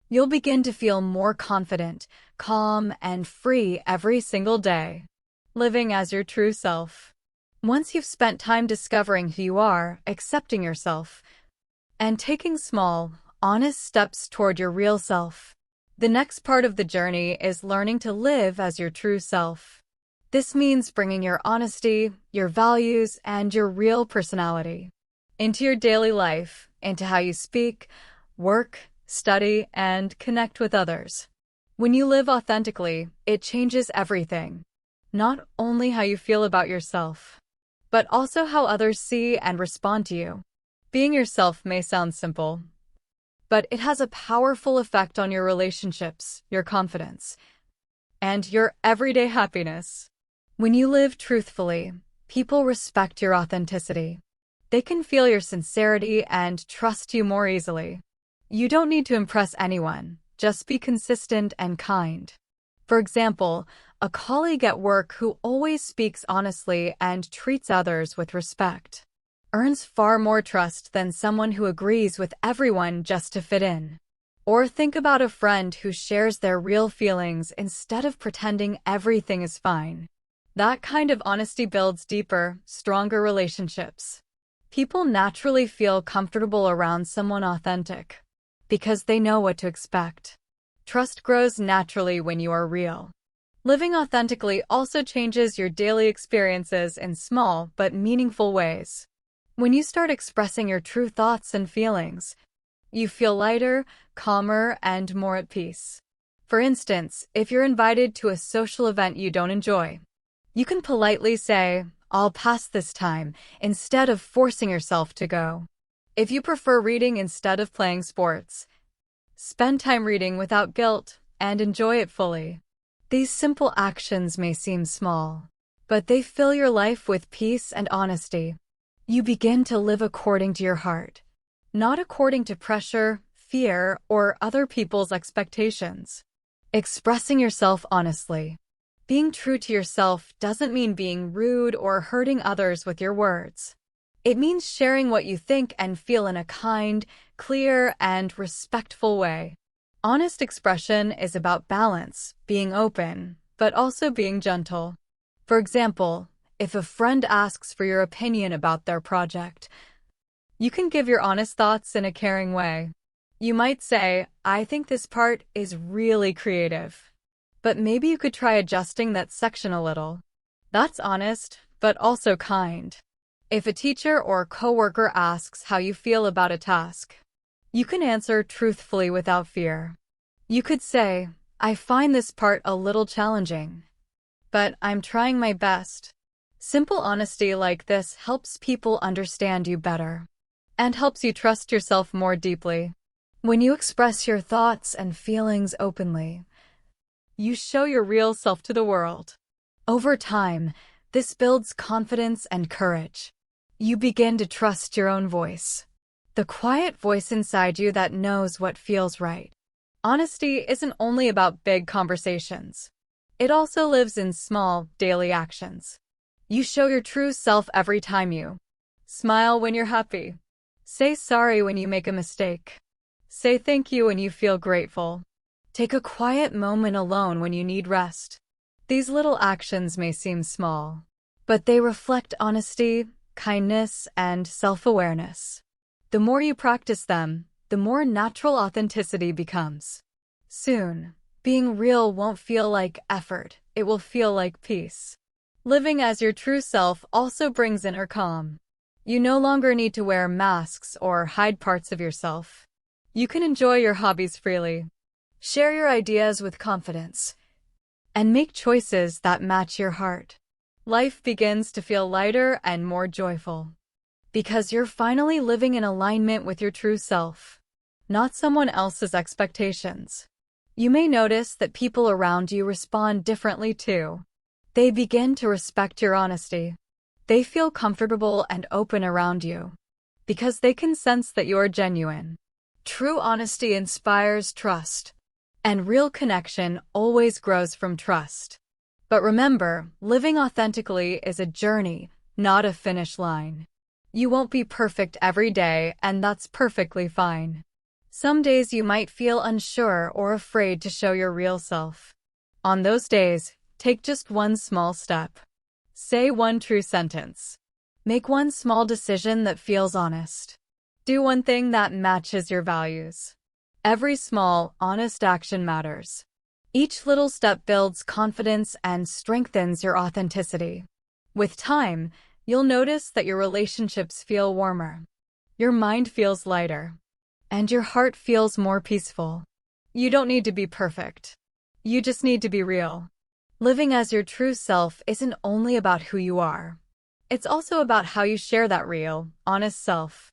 You'll begin to feel more confident, calm, and free every single day, living as your true self. Once you've spent time discovering who you are, accepting yourself, and taking small, honest steps toward your real self, the next part of the journey is learning to live as your true self. This means bringing your honesty, your values, and your real personality into your daily life, into how you speak, work, study, and connect with others. When you live authentically, it changes everything. Not only how you feel about yourself, but also how others see and respond to you. Being yourself may sound simple, but it has a powerful effect on your relationships, your confidence, and your everyday happiness. When you live truthfully, people respect your authenticity. They can feel your sincerity and trust you more easily. You don't need to impress anyone, just be consistent and kind. For example, a colleague at work who always speaks honestly and treats others with respect earns far more trust than someone who agrees with everyone just to fit in. Or think about a friend who shares their real feelings instead of pretending everything is fine. That kind of honesty builds deeper, stronger relationships. People naturally feel comfortable around someone authentic because they know what to expect. Trust grows naturally when you are real. Living authentically also changes your daily experiences in small but meaningful ways. When you start expressing your true thoughts and feelings, you feel lighter, calmer, and more at peace. For instance, if you're invited to a social event you don't enjoy, you can politely say, "I'll pass this time," instead of forcing yourself to go. If you prefer reading instead of playing sports, spend time reading without guilt and enjoy it fully. These simple actions may seem small, but they fill your life with peace and honesty. You begin to live according to your heart, not according to pressure, fear, or other people's expectations. Expressing yourself honestly. Being true to yourself doesn't mean being rude or hurting others with your words. It means sharing what you think and feel in a kind, clear, and respectful way. Honest expression is about balance, being open, but also being gentle. For example, if a friend asks for your opinion about their project, you can give your honest thoughts in a caring way. You might say, "I think this part is really creative, but maybe you could try adjusting that section a little." That's honest, but also kind. If a teacher or coworker asks how you feel about a task, you can answer truthfully without fear. You could say, "I find this part a little challenging, but I'm trying my best." Simple honesty like this helps people understand you better and helps you trust yourself more deeply. When you express your thoughts and feelings openly, you show your real self to the world. Over time, this builds confidence and courage. You begin to trust your own voice, the quiet voice inside you that knows what feels right. Honesty isn't only about big conversations. It also lives in small, daily actions. You show your true self every time you smile when you're happy. Say sorry when you make a mistake. Say thank you when you feel grateful. Take a quiet moment alone when you need rest. These little actions may seem small, but they reflect honesty, kindness, and self-awareness. The more you practice them, the more natural authenticity becomes. Soon, being real won't feel like effort, it will feel like peace. Living as your true self also brings inner calm. You no longer need to wear masks or hide parts of yourself. You can enjoy your hobbies freely, share your ideas with confidence, and make choices that match your heart. Life begins to feel lighter and more joyful, because you're finally living in alignment with your true self, not someone else's expectations. You may notice that people around you respond differently too. They begin to respect your honesty. They feel comfortable and open around you, because they can sense that you're genuine. True honesty inspires trust, and real connection always grows from trust. But remember, living authentically is a journey, not a finish line. You won't be perfect every day, and that's perfectly fine. Some days you might feel unsure or afraid to show your real self. On those days, take just one small step. Say one true sentence. Make one small decision that feels honest. Do one thing that matches your values. Every small, honest action matters. Each little step builds confidence and strengthens your authenticity. With time, you'll notice that your relationships feel warmer. Your mind feels lighter. And your heart feels more peaceful. You don't need to be perfect. You just need to be real. Living as your true self isn't only about who you are. It's also about how you share that real, honest self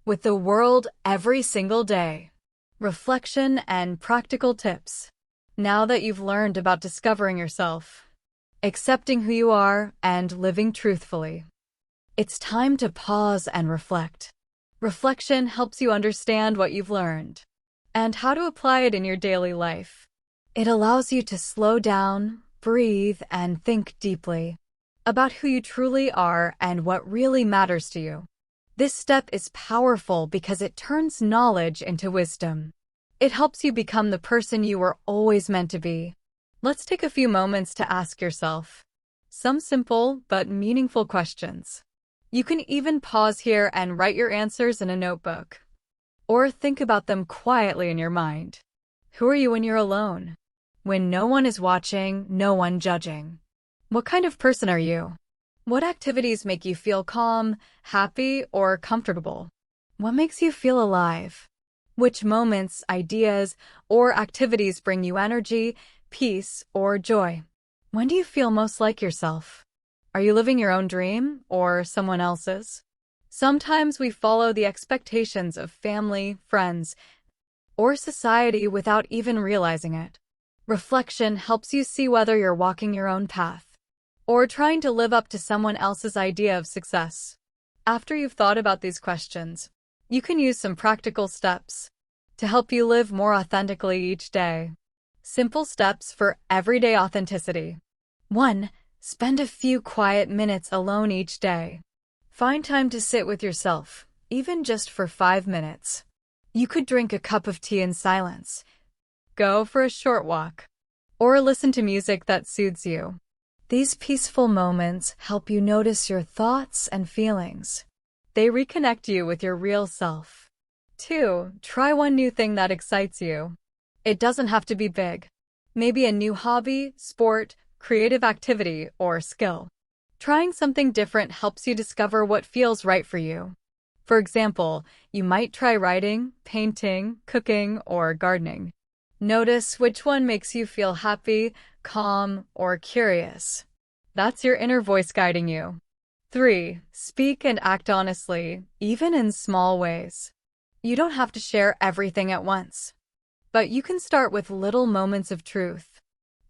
with the world every single day. Reflection and practical tips. Now that you've learned about discovering yourself, accepting who you are, and living truthfully, it's time to pause and reflect. Reflection helps you understand what you've learned and how to apply it in your daily life. It allows you to slow down, breathe, and think deeply about who you truly are and what really matters to you. This step is powerful because it turns knowledge into wisdom. It helps you become the person you were always meant to be. Let's take a few moments to ask yourself some simple but meaningful questions. You can even pause here and write your answers in a notebook, or think about them quietly in your mind. Who are you when you're alone? When no one is watching, no one judging. What kind of person are you? What activities make you feel calm, happy, or comfortable? What makes you feel alive? Which moments, ideas, or activities bring you energy, peace, or joy? When do you feel most like yourself? Are you living your own dream or someone else's? Sometimes we follow the expectations of family, friends, or society without even realizing it. Reflection helps you see whether you're walking your own path or trying to live up to someone else's idea of success. After you've thought about these questions, you can use some practical steps to help you live more authentically each day. Simple steps for everyday authenticity. 1. Spend a few quiet minutes alone each day. Find time to sit with yourself, even just for 5 minutes. You could drink a cup of tea in silence, go for a short walk, or listen to music that soothes you. These peaceful moments help you notice your thoughts and feelings. They reconnect you with your real self. 2. Try one new thing that excites you. It doesn't have to be big. Maybe a new hobby, sport, creative activity, or skill. Trying something different helps you discover what feels right for you. For example, you might try writing, painting, cooking, or gardening. Notice which one makes you feel happy, calm, or curious. That's your inner voice guiding you. 3. Speak and act honestly, even in small ways. You don't have to share everything at once, but you can start with little moments of truth.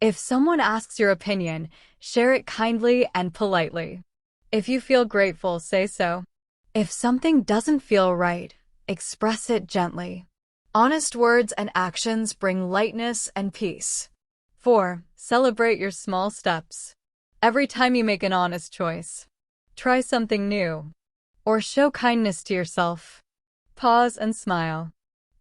If someone asks your opinion, share it kindly and politely. If you feel grateful, say so. If something doesn't feel right, express it gently. Honest words and actions bring lightness and peace. 4. Celebrate your small steps. Every time you make an honest choice, try something new, or show kindness to yourself, pause and smile.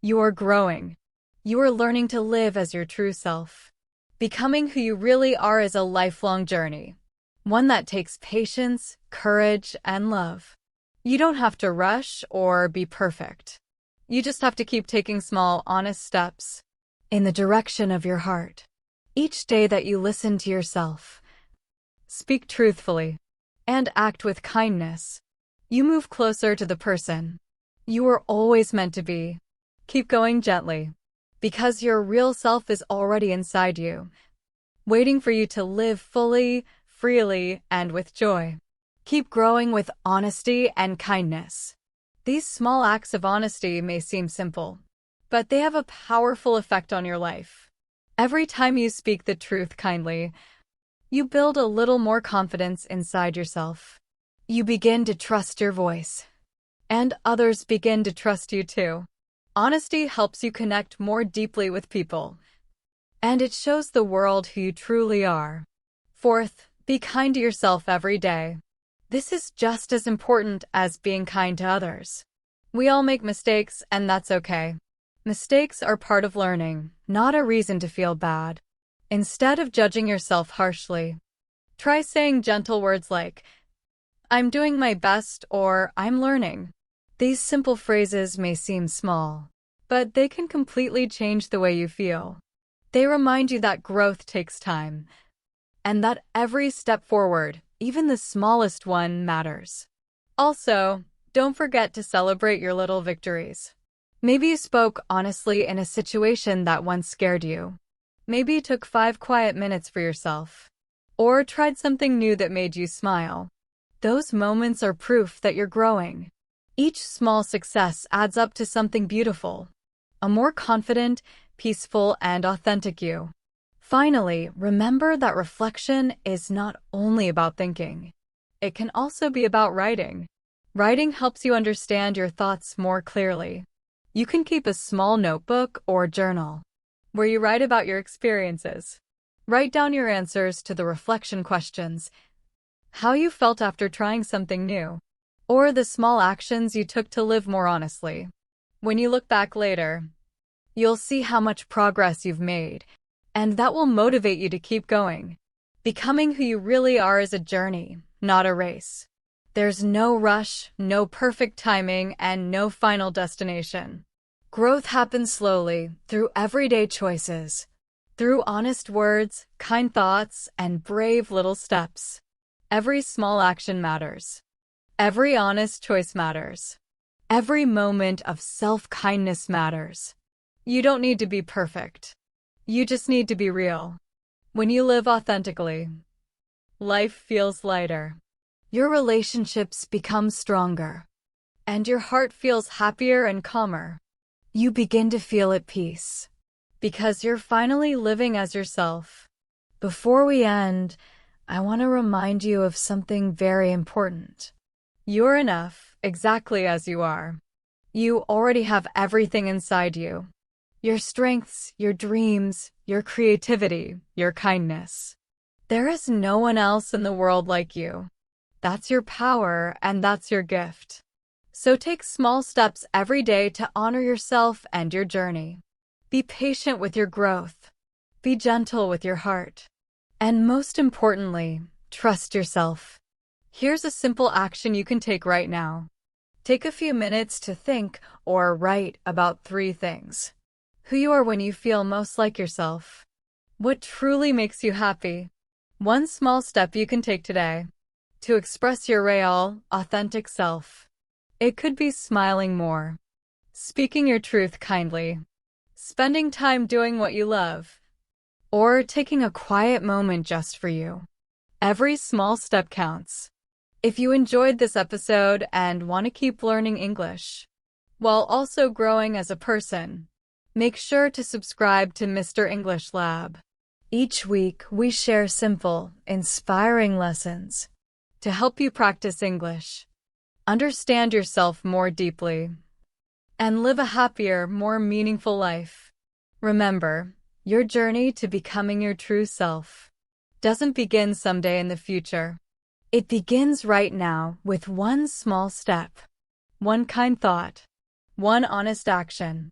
You are growing. You are learning to live as your true self. Becoming who you really are is a lifelong journey, one that takes patience, courage, and love. You don't have to rush or be perfect. You just have to keep taking small, honest steps in the direction of your heart. Each day that you listen to yourself, speak truthfully, and act with kindness, you move closer to the person you were always meant to be. Keep going gently, because your real self is already inside you, waiting for you to live fully, freely, and with joy. Keep growing with honesty and kindness. These small acts of honesty may seem simple, but they have a powerful effect on your life. Every time you speak the truth kindly, you build a little more confidence inside yourself. You begin to trust your voice, and others begin to trust you too. Honesty helps you connect more deeply with people, and it shows the world who you truly are. 4th, be kind to yourself every day. This is just as important as being kind to others. We all make mistakes, and that's okay. Mistakes are part of learning, not a reason to feel bad. Instead of judging yourself harshly, try saying gentle words like, "I'm doing my best," or "I'm learning." These simple phrases may seem small, but they can completely change the way you feel. They remind you that growth takes time, and that every step forward, even the smallest one, matters. Also, don't forget to celebrate your little victories. Maybe you spoke honestly in a situation that once scared you. Maybe you took 5 quiet minutes for yourself, or tried something new that made you smile. Those moments are proof that you're growing. Each small success adds up to something beautiful, a more confident, peaceful, and authentic you. Finally, remember that reflection is not only about thinking. It can also be about writing. Writing helps you understand your thoughts more clearly. You can keep a small notebook or journal where you write about your experiences. Write down your answers to the reflection questions, how you felt after trying something new, or the small actions you took to live more honestly. When you look back later, you'll see how much progress you've made, and that will motivate you to keep going. Becoming who you really are is a journey, not a race. There's no rush, no perfect timing, and no final destination. Growth happens slowly, through everyday choices, through honest words, kind thoughts, and brave little steps. Every small action matters. Every honest choice matters. Every moment of self-kindness matters. You don't need to be perfect. You just need to be real. When you live authentically, life feels lighter. Your relationships become stronger, and your heart feels happier and calmer. You begin to feel at peace, because you're finally living as yourself. Before we end, I want to remind you of something very important. You're enough, exactly as you are. You already have everything inside you. Your strengths, your dreams, your creativity, your kindness. There is no one else in the world like you. That's your power, and that's your gift. So take small steps every day to honor yourself and your journey. Be patient with your growth. Be gentle with your heart. And most importantly, trust yourself. Here's a simple action you can take right now. Take a few minutes to think or write about 3 things. Who you are when you feel most like yourself. What truly makes you happy. One small step you can take today to express your real, authentic self. It could be smiling more, speaking your truth kindly, spending time doing what you love, or taking a quiet moment just for you. Every small step counts. If you enjoyed this episode and want to keep learning English while also growing as a person, make sure to subscribe to Mr. English Lab. Each week, we share simple, inspiring lessons to help you practice English, understand yourself more deeply, and live a happier, more meaningful life. Remember, your journey to becoming your true self doesn't begin someday in the future. It begins right now with one small step, one kind thought, one honest action.